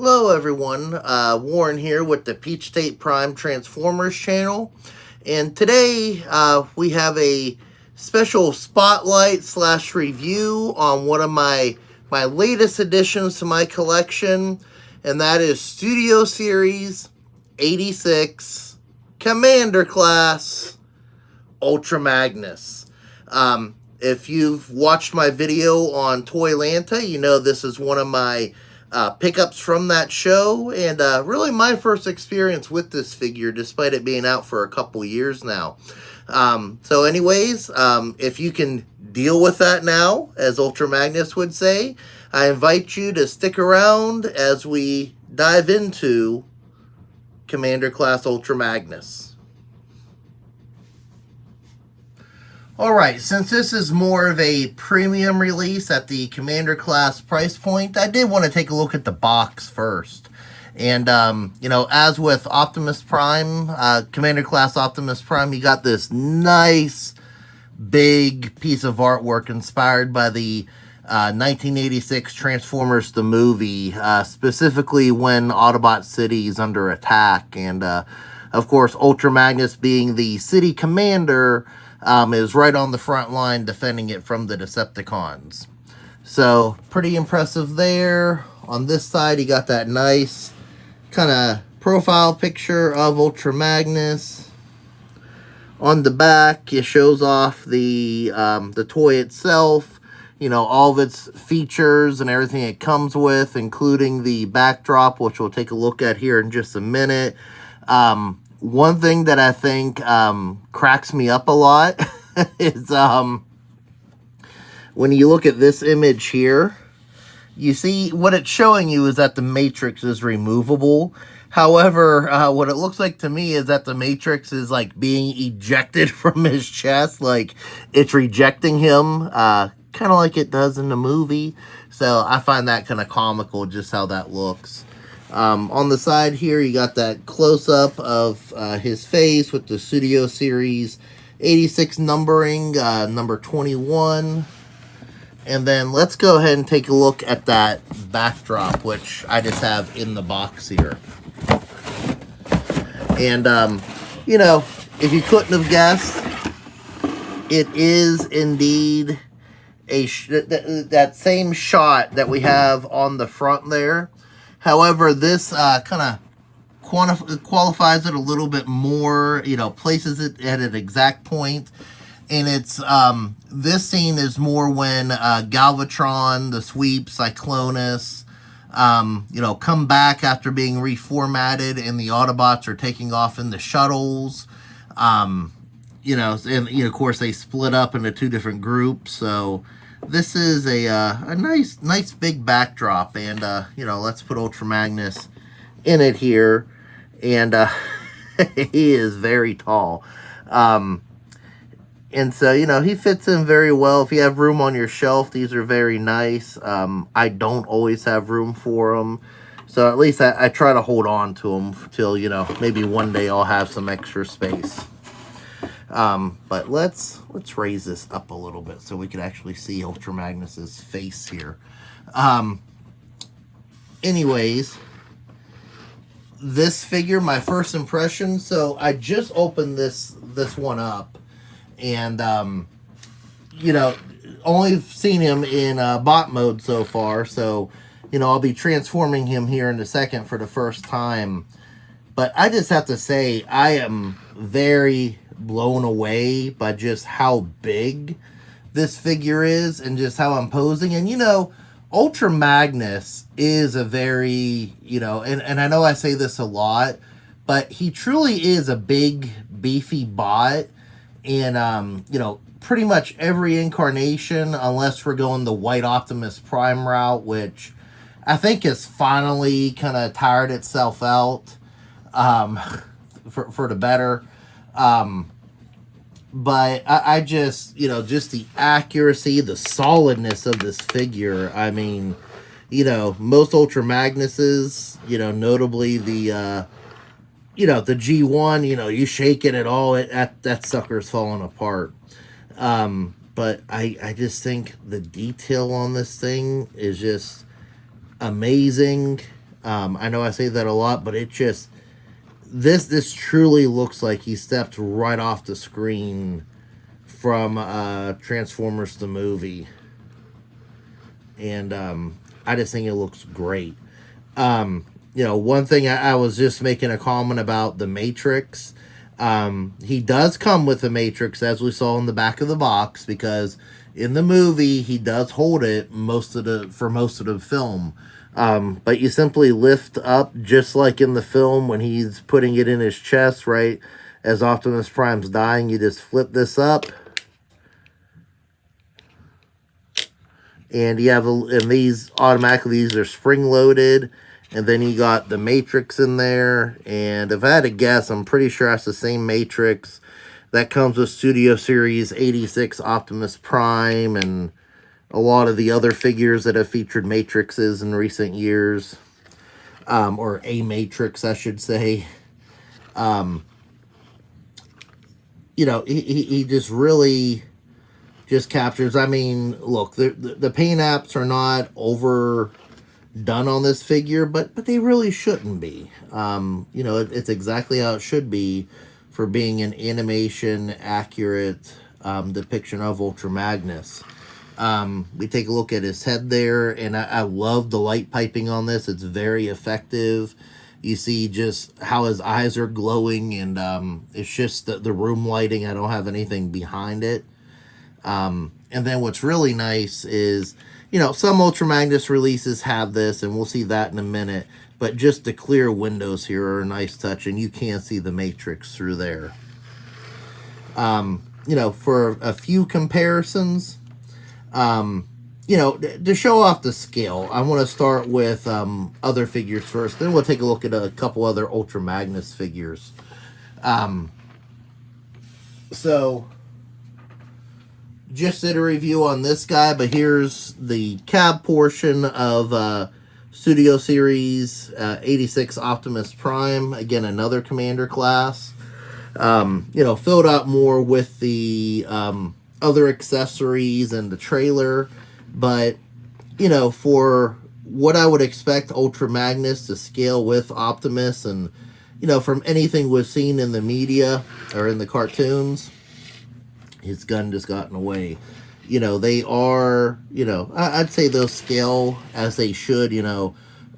Hello everyone, Warren here with the Peach State Prime Transformers channel, and today we have a special spotlight slash review on one of my latest additions to my collection, and that is Studio Series 86 Commander Class Ultra Magnus. If you've watched my video on Toylanta, you know this is one of my pickups from that show, and really my first experience with this figure, despite it being out for a couple years now. So anyways, if you can deal with that now, as Ultra Magnus would say, I invite you to stick around as we dive into Commander Class Ultra Magnus. Alright, since this is more of a premium release at the Commander Class price point, I did want to take a look at the box first. And, you know, as with Optimus Prime, Commander Class Optimus Prime, you got this nice, big piece of artwork inspired by the 1986 Transformers the movie, specifically when Autobot City is under attack. And, of course, Ultra Magnus being the city commander, is right on the front line defending it from the Decepticons. So, pretty impressive there. On this side, you got that nice kind of profile picture of Ultra Magnus. On the back, it shows off the toy itself, you know, all of its features and everything it comes with, including the backdrop, which we'll take a look at here in just a minute. One thing that I think cracks me up a lot is when you look at this image here, you see what it's showing you is that the Matrix is removable. However, what it looks like to me is that the Matrix is like being ejected from his chest, like it's rejecting him, kind of like it does in the movie. So I find that kind of comical, just how that looks. On the side here, you got that close-up of his face with the Studio Series 86 numbering, number 21. And then let's go ahead and take a look at that backdrop, which I just have in the box here. And, you know, if you couldn't have guessed, it is indeed that same shot that we have on the front there. However, this kind of qualifies it a little bit more, you know, places it at an exact point. And it's, this scene is more when Galvatron, the Sweep, Cyclonus, you know, come back after being reformatted and the Autobots are taking off in the shuttles. You know, and of course they split up into two different groups, so this is a nice big backdrop, and you know, let's put Ultra Magnus in it here, and he is very tall, and so, you know, he fits in very well. If you have room on your shelf, these are very nice. I don't always have room for them, so at least I try to hold on to them till, you know, maybe one day I'll have some extra space. But let's raise this up a little bit so we can actually see Ultra Magnus's face here. Anyways, this figure, my first impression, so I just opened this one up, and you know, only seen him in bot mode so far, so, you know, I'll be transforming him here in a second for the first time. But I just have to say, I am very blown away by just how big this figure is and just how imposing. And, you know, Ultra Magnus is a very, you know, and I know I say this a lot, but he truly is a big, beefy bot. And, you know, pretty much every incarnation, unless we're going the White Optimus Prime route, which I think has finally kind of tired itself out, for the better. But I just, you know, just the accuracy, the solidness of this figure. I mean, you know, most Ultra Magnuses, you know, notably the, you know, the G1, you know, you shake it at all, that sucker's falling apart. But I just think the detail on this thing is just amazing. I know I say that a lot, but it just, this truly looks like he stepped right off the screen from Transformers the movie. And I just think it looks great. You know, one thing I was just making a comment about the Matrix. He does come with the Matrix, as we saw in the back of the box, because in the movie he does hold it for most of the film. But you simply lift up, just like in the film when he's putting it in his chest, right as Optimus Prime's dying. You just flip this up, and you have and these automatically, these are spring loaded. And then you got the Matrix in there. And if I had to guess, I'm pretty sure that's the same Matrix that comes with Studio Series 86 Optimus Prime and a lot of the other figures that have featured Matrixes in recent years. Or a Matrix, I should say. You know, he just really just captures. I mean, look, the paint apps are not over done on this figure, but they really shouldn't be. You know, it's exactly how it should be for being an animation accurate depiction of Ultra Magnus. We take a look at his head there, and I love the light piping on this. It's very effective. You see just how his eyes are glowing, and it's just the room lighting. I don't have anything behind it. And then what's really nice is, you know, some Ultra Magnus releases have this, and we'll see that in a minute. But just the clear windows here are a nice touch, and you can see the Matrix through there. You know, for a few comparisons, you know, to show off the scale, I want to start with other figures first. Then we'll take a look at a couple other Ultra Magnus figures. So just did a review on this guy, but here's the cab portion of Studio Series 86 Optimus Prime. Again, another Commander class. You know, filled out more with the other accessories and the trailer. But, you know, for what I would expect Ultra Magnus to scale with Optimus, and, you know, from anything we've seen in the media or in the cartoons, his gun just gotten away. You know, they are, you know, I'd say they'll scale as they should. You know,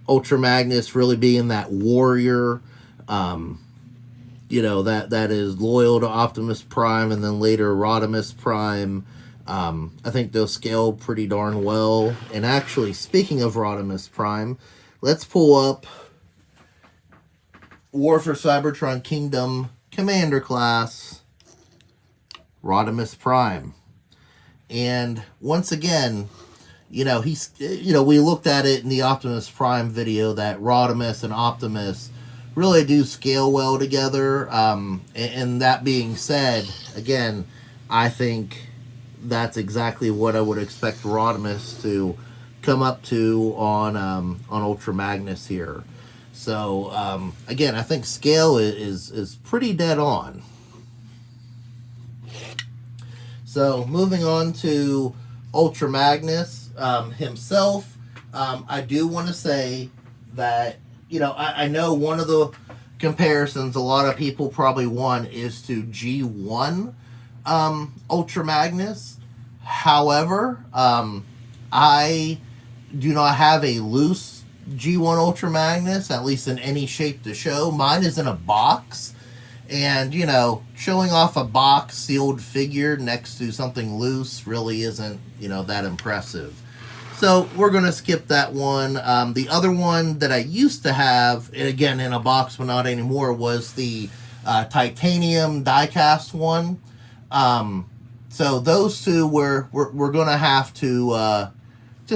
Ultra Magnus really being that warrior, you know, that is loyal to Optimus Prime, and then later Rodimus Prime. I think they'll scale pretty darn well. And actually, speaking of Rodimus Prime, let's pull up War for Cybertron Kingdom Commander Class Rodimus Prime. And once again, you know, we looked at it in the Optimus Prime video that Rodimus and Optimus really do scale well together. And that being said, again, I think that's exactly what I would expect Rodimus to come up to on Ultra Magnus here. So again, I think scale is pretty dead on. So moving on to Ultra Magnus himself, I do want to say that, you know, I know one of the comparisons a lot of people probably want is to G1 Ultra Magnus. However, I do not have a loose G1 Ultra Magnus, at least in any shape to show. Mine is in a box. And, you know, showing off a box sealed figure next to something loose really isn't, you know, that impressive. So we're going to skip that one. The other one that I used to have, again in a box but not anymore, was the titanium die-cast one. So those two we're going to have to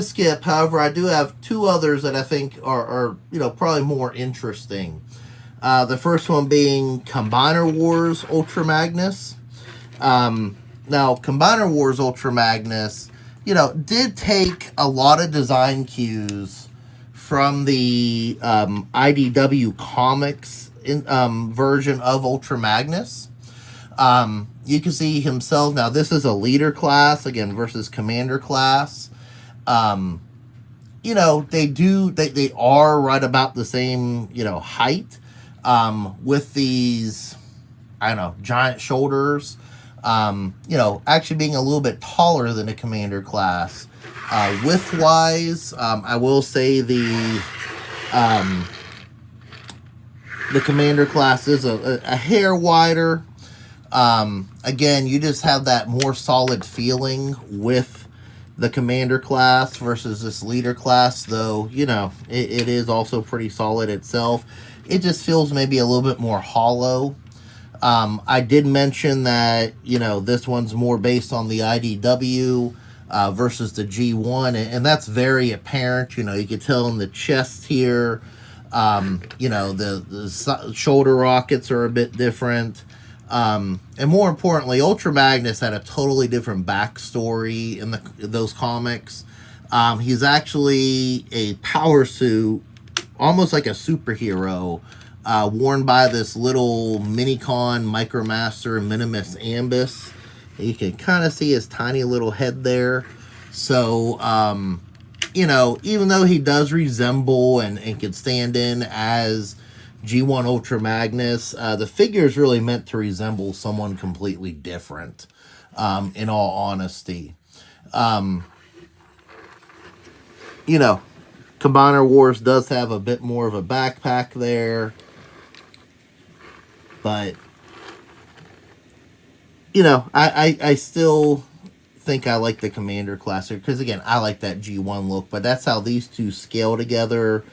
skip. However, I do have two others that I think are you know, probably more interesting. The first one being Combiner Wars Ultra Magnus. Now, Combiner Wars Ultra Magnus, you know, did take a lot of design cues from the IDW Comics version of Ultra Magnus. You can see himself. Now, this is a leader class, again, versus Commander class. you know, they are right about the same, you know, height, with these, I don't know, giant shoulders, you know, actually being a little bit taller than a Commander Class. Width-wise, I will say the Commander Class is a hair wider. Again, you just have that more solid feeling with the Commander Class versus this Leader Class, though, you know, it is also pretty solid itself. It just feels maybe a little bit more hollow. I did mention that, you know, this one's more based on the IDW versus the G1, and that's very apparent. You know, you can tell in the chest here. You know, the shoulder rockets are a bit different. And more importantly, Ultra Magnus had a totally different backstory in those comics. He's actually a power suit, almost like a superhero, worn by this little Minicon Micromaster Minimus Ambus. You can kind of see his tiny little head there. So, you know, even though he does resemble and can stand in as G1 Ultra Magnus, the figure is really meant to resemble someone completely different, in all honesty. You know, Commander Wars does have a bit more of a backpack there, but, you know, I still think I like the Commander Class here, because again, I like that G1 look, but that's how these two scale together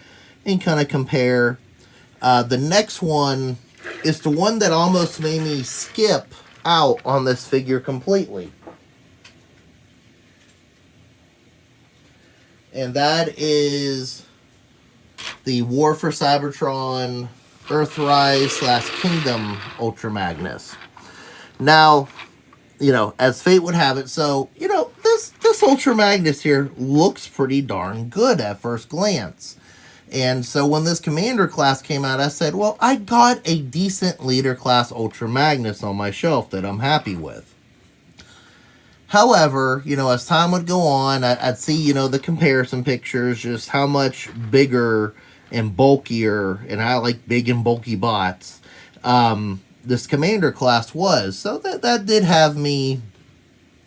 and kind of compare. The next one is the one that almost made me skip out on this figure completely. And that is the War for Cybertron Earthrise / Kingdom Ultra Magnus. Now, you know, as fate would have it, so, you know, this Ultra Magnus here looks pretty darn good at first glance. And so when this Commander Class came out, I said, well, I got a decent Leader Class Ultra Magnus on my shelf that I'm happy with. However, you know, as time would go on, I'd see, you know, the comparison pictures, just how much bigger and bulkier, and I like big and bulky bots, this Commander Class was. So that did have me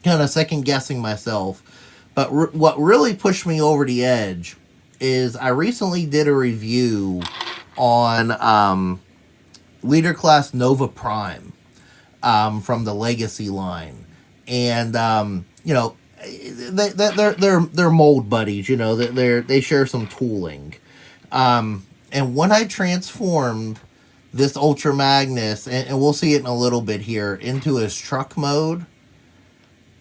kind of second guessing myself. But what really pushed me over the edge is I recently did a review on Leader Class Nova Prime from the Legacy line. And, you know, they're mold buddies, you know, they share some tooling. And when I transformed this Ultra Magnus, and we'll see it in a little bit here, into his truck mode,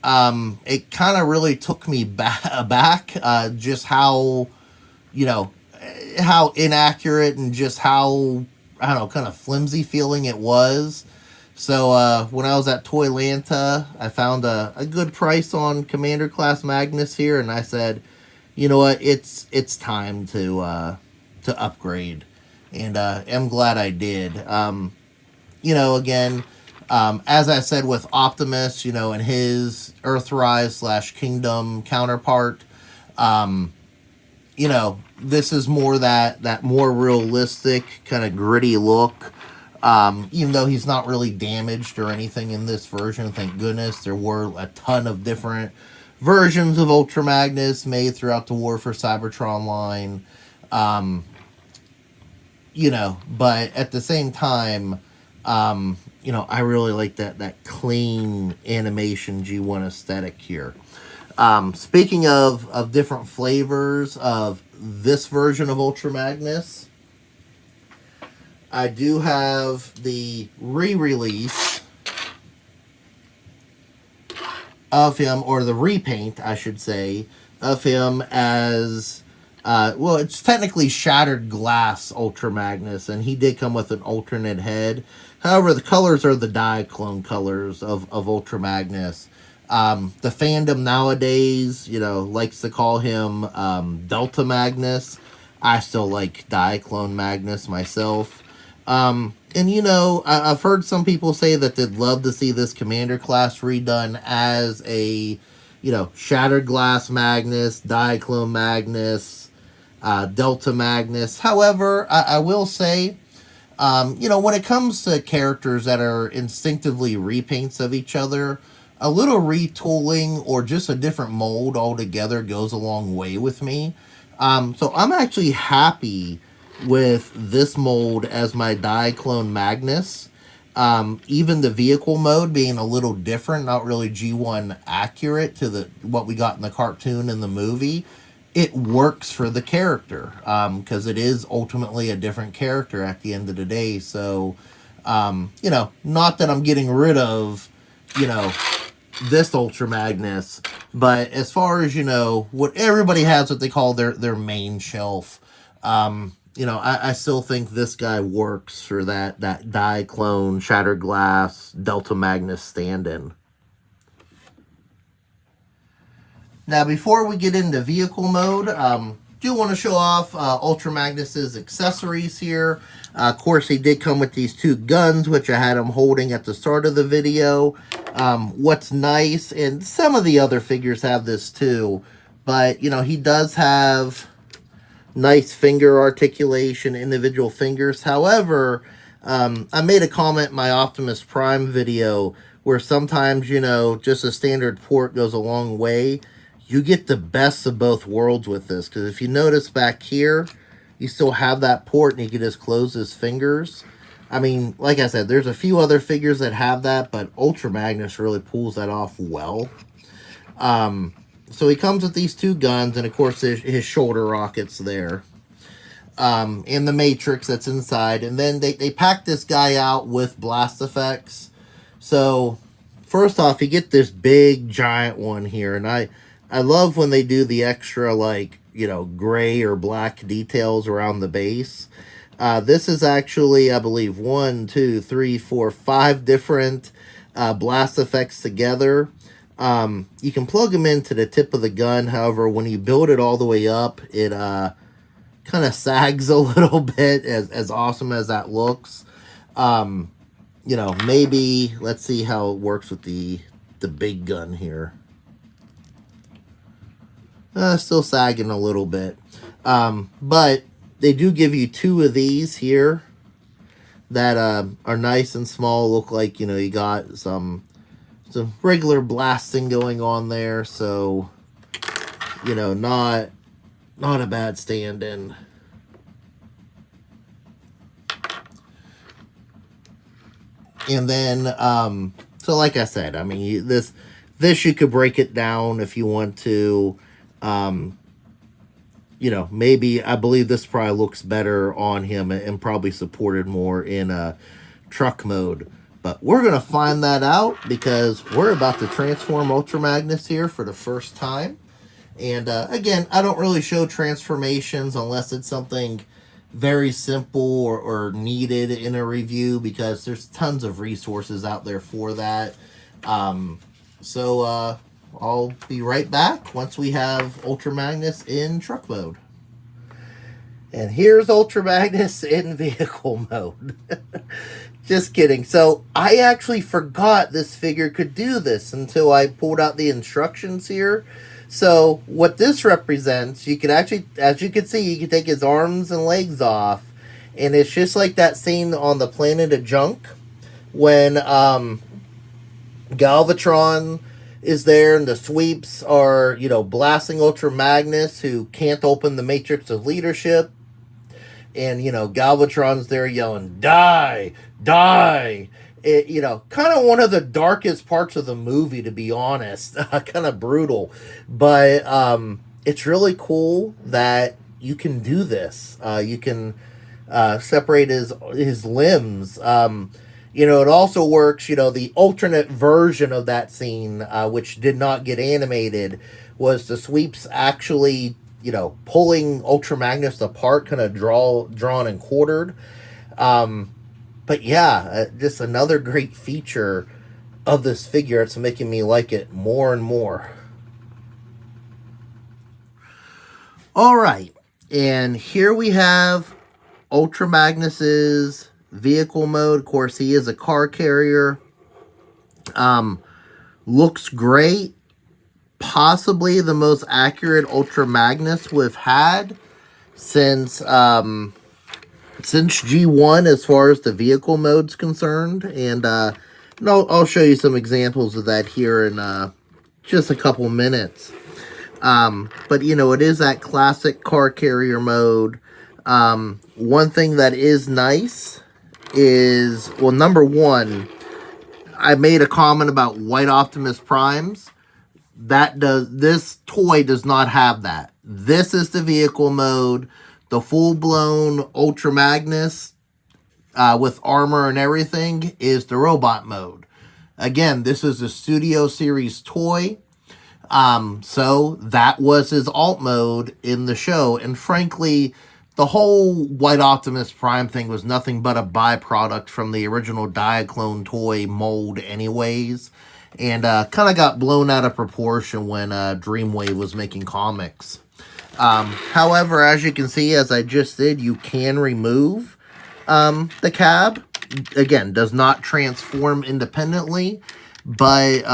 it kind of really took me aback, just how, you know, how inaccurate and just how, I don't know, kind of flimsy feeling it was. So, when I was at Toylanta, I found a good price on Commander Class Magnus here, and I said, you know what, it's time to upgrade. And I'm glad I did. You know, again, as I said with Optimus, you know, and his Earthrise / Kingdom counterpart, you know, this is more that more realistic, kind of gritty look. Even though he's not really damaged or anything in this version, thank goodness. There were a ton of different versions of Ultra Magnus made throughout the War for Cybertron line. You know, but at the same time, you know, I really like that clean animation G1 aesthetic here. Speaking of different flavors of this version of Ultra Magnus, I do have the re-release of him, or the repaint, I should say, of him as, well, it's technically Shattered Glass Ultra Magnus, and he did come with an alternate head. However, the colors are the Diaclone colors of Ultra Magnus. The fandom nowadays, you know, likes to call him Delta Magnus. I still like Diaclone Magnus myself. And, you know, I've heard some people say that they'd love to see this Commander Class redone as a, you know, Shattered Glass Magnus, Diaclone Magnus, Delta Magnus. However, I will say, you know, when it comes to characters that are instinctively repaints of each other, a little retooling or just a different mold altogether goes a long way with me. So I'm actually happy with this mold as my Diaclone Magnus. Even the vehicle mode being a little different, not really G1 accurate to the what we got in the cartoon and the movie. It works for the character because it is ultimately a different character at the end of the day. So, you know, not that I'm getting rid of, you know, this Ultra Magnus, but as far as, you know, what everybody has what they call their main shelf, you know, I still think this guy works for that Diaclone, Shattered Glass, Delta Magnus stand-in. Now, before we get into vehicle mode, do want to show off Ultra Magnus's accessories here. Of course, he did come with these two guns, which I had him holding at the start of the video. What's nice, and some of the other figures have this too, but, you know, he does have nice finger articulation, individual fingers. However, I made a comment in my Optimus Prime video where sometimes, you know, just a standard port goes a long way. You get the best of both worlds with this, because if you notice back here, you still have that port and you can just close his fingers. I mean, like I said, there's a few other figures that have that, but Ultra Magnus really pulls that off well. So he comes with these two guns, and of course his shoulder rockets there. And the Matrix that's inside. And then they pack this guy out with blast effects. So, first off, you get this big, giant one here. And I love when they do the extra, like, you know, gray or black details around the base. This is actually, I believe, 1, 2, 3, 4, 5 different blast effects together. You can plug them into the tip of the gun. However, when you build it all the way up, it kind of sags a little bit, as awesome as that looks. You know, maybe, let's see how it works with the big gun here. Still sagging a little bit. But they do give you two of these here that are nice and small. Look like, you know, you got some regular blasting going on there. So, you know, not a bad stand-in. And then, so like I said, I mean, this you could break it down if you want to. You know, maybe, I believe this probably looks better on him and probably supported more in truck mode. But we're going to find that out because we're about to transform Ultra Magnus here for the first time. And again, I don't really show transformations unless it's something very simple or needed in a review, because there's tons of resources out there for that. So I'll be right back once we have Ultra Magnus in truck mode. And here's Ultra Magnus in vehicle mode. Just kidding. So I actually forgot this figure could do this until I pulled out the instructions here. So what this represents, you can actually, as you can see, you can take his arms and legs off. And it's just like that scene on the Planet of Junk when Galvatron is there and the sweeps are, you know, blasting Ultra Magnus, who can't open the Matrix of Leadership. And, you know, Galvatron's there yelling, "Die! Die!" It, you know, kind of one of the darkest parts of the movie, to be honest. Kind of brutal. But it's really cool that you can do this. You can separate his limbs. You know, it also works, you know, the alternate version of that scene, which did not get animated, was the sweeps actually, you know, pulling Ultra Magnus apart, kind of drawn and quartered. But yeah, just another great feature of this figure. It's making me like it more and more. All right, and here we have Ultra Magnus's vehicle mode. Of course, he is a car carrier. Looks great. Possibly the most accurate Ultra Magnus we've had. since G1 as far as the vehicle mode's concerned. And I'll show you some examples of that here in just a couple minutes. But, you know, it is that classic car carrier mode. One thing that is nice is, well, number one, I made a comment about White Optimus Primes. This toy does not have that. This is the vehicle mode. The full-blown Ultra Magnus with armor and everything is the robot mode. Again, this is a Studio Series toy. So that was his alt mode in the show. And frankly, the whole White Optimus Prime thing was nothing but a byproduct from the original Diaclone toy mold anyways. And kind of got blown out of proportion when Dreamwave was making comics. However, as you can see, as I just did, you can remove the cab. Again, does not transform independently, but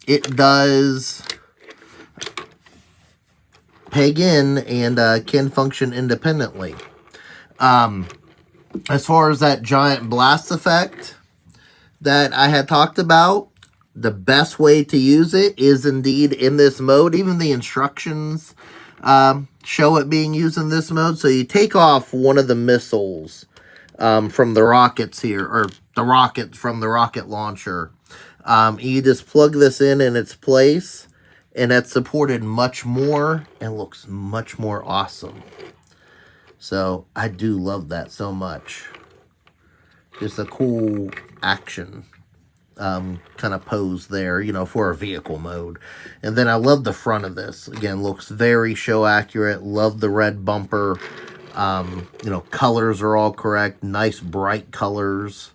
it does peg in and can function independently. As far as that giant blast effect that I had talked about, the best way to use it is indeed in this mode. Even the instructions show it being used in this mode. So you take off one of the missiles from the rockets here, or the rocket from the rocket launcher. You just plug this in its place, and that's supported much more and looks much more awesome. So I do love that so much. Just a cool action kind of pose there, you know, for a vehicle mode. And then I love the front of this. Again, looks very show accurate. Love the red bumper. You know, colors are all correct. Nice bright colors.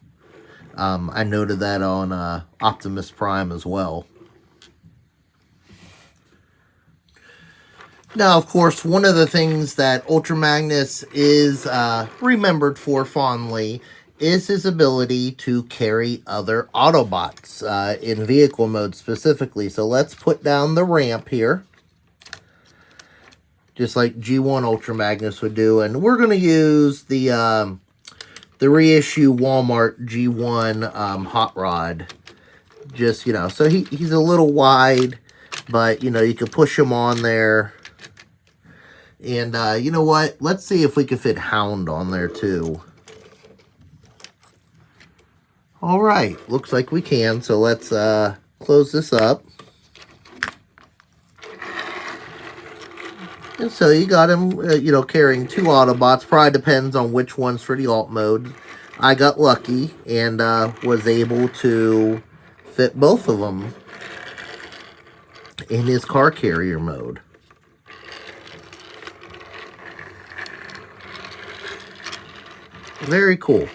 I noted that on Optimus Prime as well. Now, of course, one of the things that Ultra Magnus is remembered for fondly is his ability to carry other Autobots in vehicle mode specifically. So let's put down the ramp here, just like G1 Ultra Magnus would do. And we're going to use the reissue Walmart G1 Hot Rod. Just, you know, so he's a little wide, but, you know, you can push him on there. And you know what? Let's see if we can fit Hound on there too. All right, looks like we can. So let's close this up. And so you got him, you know, carrying two Autobots. Probably depends on which one's for the alt mode. I got lucky and was able to fit both of them in his car carrier mode. Very cool.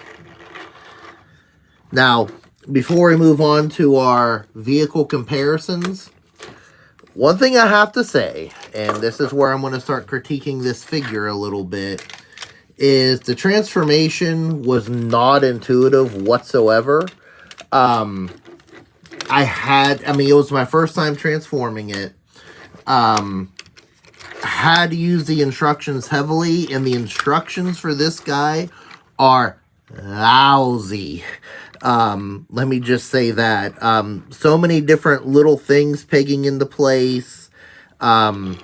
Now, before we move on to our vehicle comparisons, one thing I have to say, and this is where I'm going to start critiquing this figure a little bit, is the transformation was not intuitive whatsoever. I mean, it was my first time transforming it. Had to use the instructions heavily, and the instructions for this guy are lousy. Let me just say that. So many different little things pegging into place. You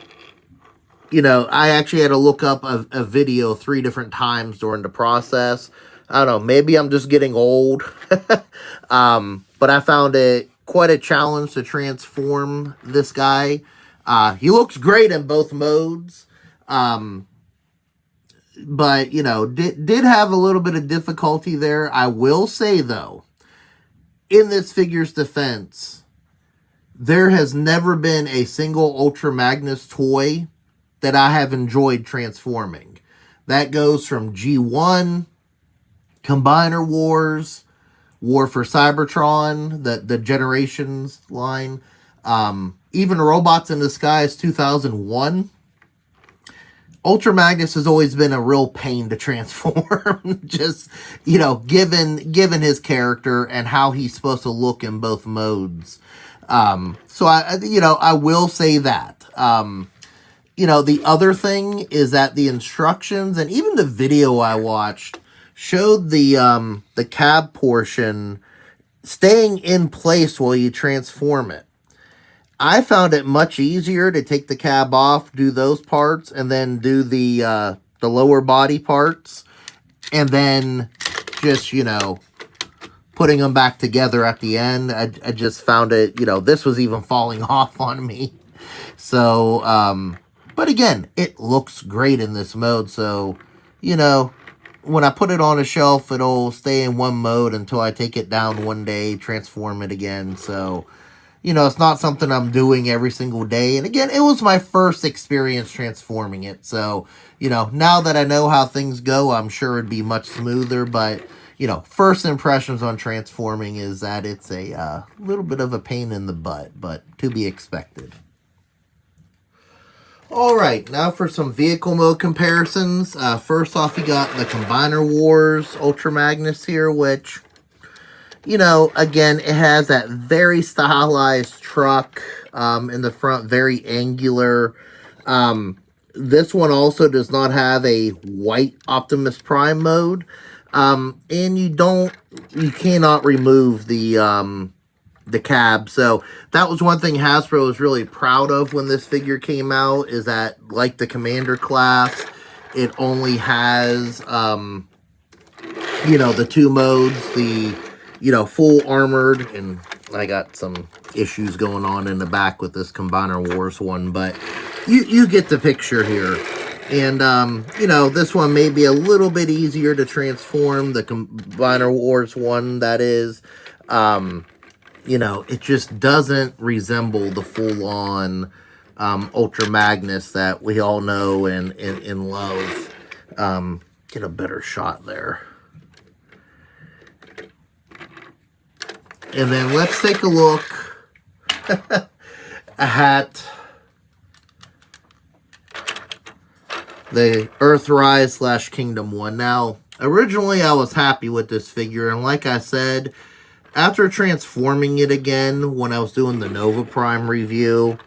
know, I actually had to look up a video 3 different times during the process. I don't know, maybe I'm just getting old. But I found it quite a challenge to transform this guy. He looks great in both modes. But, you know, did have a little bit of difficulty there. I will say, though, in this figure's defense, there has never been a single Ultra Magnus toy that I have enjoyed transforming. That goes from G1, Combiner Wars, War for Cybertron, the Generations line, even Robots in Disguise 2001. Ultra Magnus has always been a real pain to transform, just, you know, given his character and how he's supposed to look in both modes. So I will say that. You know, the other thing is that the instructions and even the video I watched showed the cab portion staying in place while you transform it. I found it much easier to take the cab off, do those parts, and then do the lower body parts, and then just, you know, putting them back together at the end. I just found it, you know, this was even falling off on me. So, but again, it looks great in this mode. So, you know, when I put it on a shelf, it'll stay in one mode until I take it down one day, transform it again. So, you know, it's not something I'm doing every single day. And again, it was my first experience transforming it. So, you know, now that I know how things go, I'm sure it'd be much smoother. But, you know, first impressions on transforming is that it's a little bit of a pain in the butt, but to be expected. Alright, now for some vehicle mode comparisons. First off, you got the Combiner Wars Ultra Magnus here, which, you know, again, it has that very stylized truck in the front, very angular. This one also does not have a white Optimus Prime mode. And you cannot remove the cab. So that was one thing Hasbro was really proud of when this figure came out, is that, like the Commander Class, it only has, you know, the two modes, the, you know, full armored, and I got some issues going on in the back with this Combiner Wars one, but you get the picture here. And, you know, this one may be a little bit easier to transform, the Combiner Wars one, that is. You know, it just doesn't resemble the full-on Ultra Magnus that we all know and love. Get a better shot there. And then let's take a look at the Earthrise / Kingdom one. Now, originally I was happy with this figure, and like I said, after transforming it again when I was doing the Nova Prime review,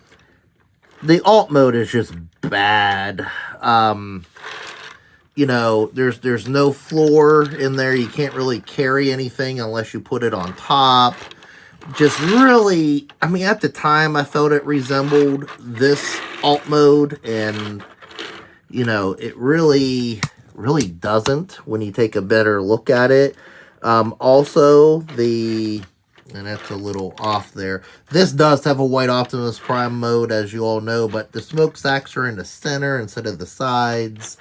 the alt mode is just bad. You know, there's no floor in there. You can't really carry anything unless you put it on top. Just really, I mean, at the time I felt it resembled this alt mode, and, you know, it really doesn't when you take a better look at it. Also, and that's a little off there. This does have a white Optimus Prime mode, as you all know, but the smokestacks are in the center instead of the sides.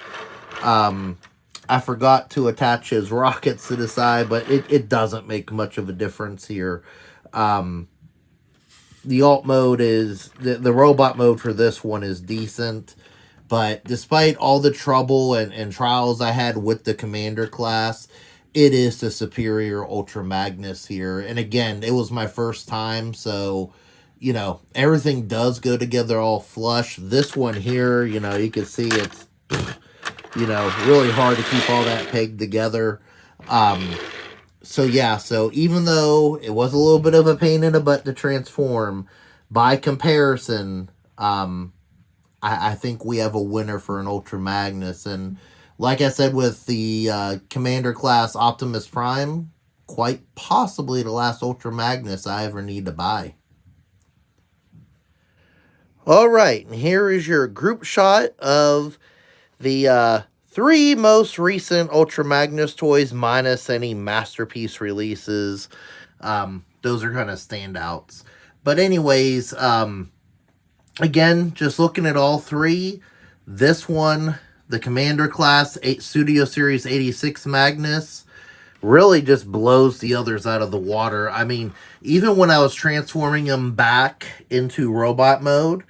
I forgot to attach his rockets to the side, but it doesn't make much of a difference here. The alt mode is, the robot mode for this one is decent, but despite all the trouble and trials I had with the Commander Class, it is the superior Ultra Magnus here. And again, it was my first time, so, you know, everything does go together all flush. This one here, you know, you can see it's, you know, really hard to keep all that pegged together. So yeah, so even though it was a little bit of a pain in the butt to transform, by comparison, I think we have a winner for an Ultra Magnus. And like I said with the Commander Class Optimus Prime, quite possibly the last Ultra Magnus I ever need to buy. Alright, and here is your group shot of the 3 most recent Ultra Magnus toys, minus any Masterpiece releases. Those are kind of standouts. But anyways, again, just looking at all 3, this one, the Commander Class Studio Series 86 Magnus, really just blows the others out of the water. I mean, even when I was transforming them back into robot mode,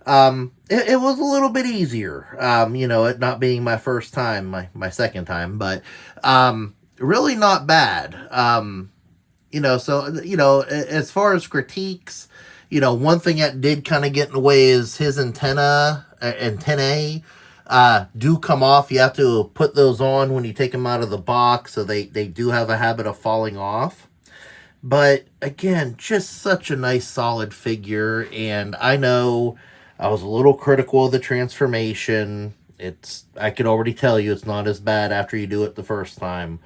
it was a little bit easier, you know, it not being my first time, my second time, but really not bad. You know, so, you know, as far as critiques, you know, one thing that did kind of get in the way is his antennae do come off. You have to put those on when you take them out of the box, so they do have a habit of falling off. But again, just such a nice solid figure. And I know I was a little critical of the transformation. I could already tell you it's not as bad after you do it the first time.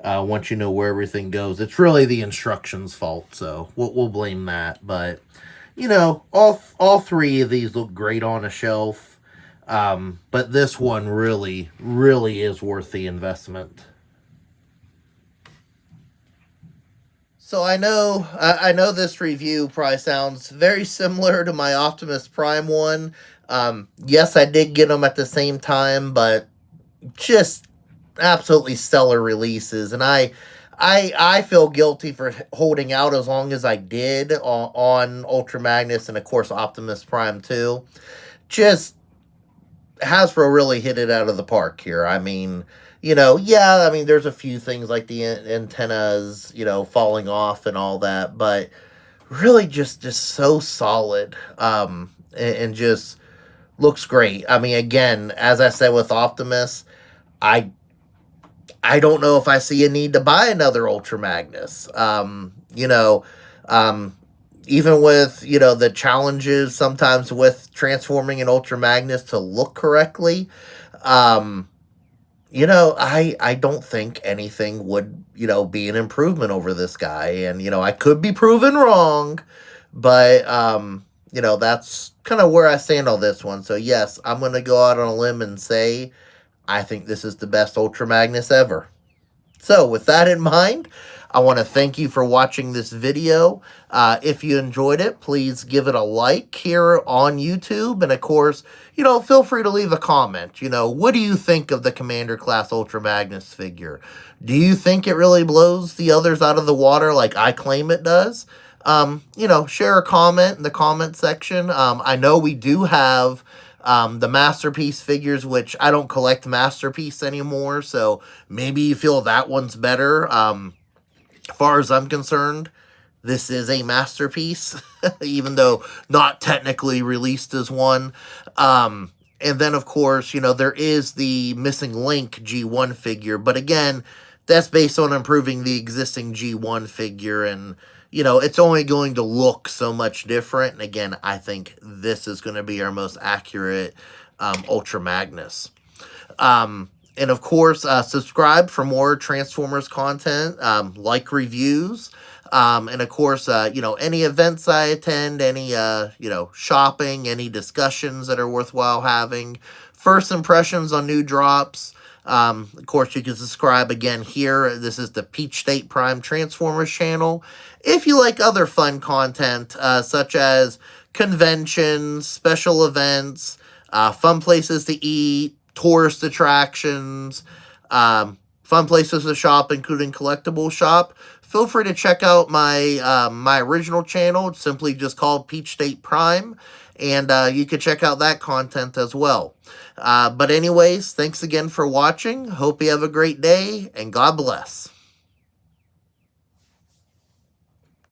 Once you know where everything goes, it's really the instructions fault, so we'll blame that. But you know, all three of these look great on a shelf, but this one really is worth the investment. So I know this review probably sounds very similar to my Optimus Prime one. Yes, I did get them at the same time, but just absolutely stellar releases, and I feel guilty for holding out as long as I did on Ultra Magnus and of course Optimus Prime 2. Just Hasbro really hit it out of the park here. I mean, yeah, I mean there's a few things like the antennas, falling off and all that, but really just so solid. And just looks great. I mean, again, as I said with Optimus, I I don't know if I see a need to buy another Ultra Magnus. Even with, the challenges sometimes with transforming an Ultra Magnus to look correctly, um, I don't think anything would, be an improvement over this guy. And, I could be proven wrong, but, that's kind of where I stand on this one. So, yes, I'm going to go out on a limb and say I think this is the best Ultra Magnus ever. So, with that in mind, I want to thank you for watching this video. If you enjoyed it, please give it a like here on YouTube. And, of course, feel free to leave a comment. What do you think of the Commander Class Ultra Magnus figure? Do you think it really blows the others out of the water like I claim it does? Share a comment in the comment section. I know we do have the Masterpiece figures, which I don't collect Masterpiece anymore, so maybe you feel that one's better. As far as I'm concerned, this is a Masterpiece, even though not technically released as one. And then, of course, there is the Missing Link G1 figure, but again, that's based on improving the existing G1 figure, and it's only going to look so much different. And again, I think this is going to be our most accurate Ultra Magnus. And of course, subscribe for more Transformers content, like reviews. And of course, any events I attend, any, shopping, any discussions that are worthwhile having, first impressions on new drops. Of course, you can subscribe again here. This is the Peach State Prime Transformers channel. If you like other fun content, such as conventions, special events, fun places to eat, tourist attractions, fun places to shop, including Collectibles shop, feel free to check out my my original channel. It's simply just called Peach State Prime, and you can check out that content as well. But anyways, thanks again for watching. Hope you have a great day, and God bless.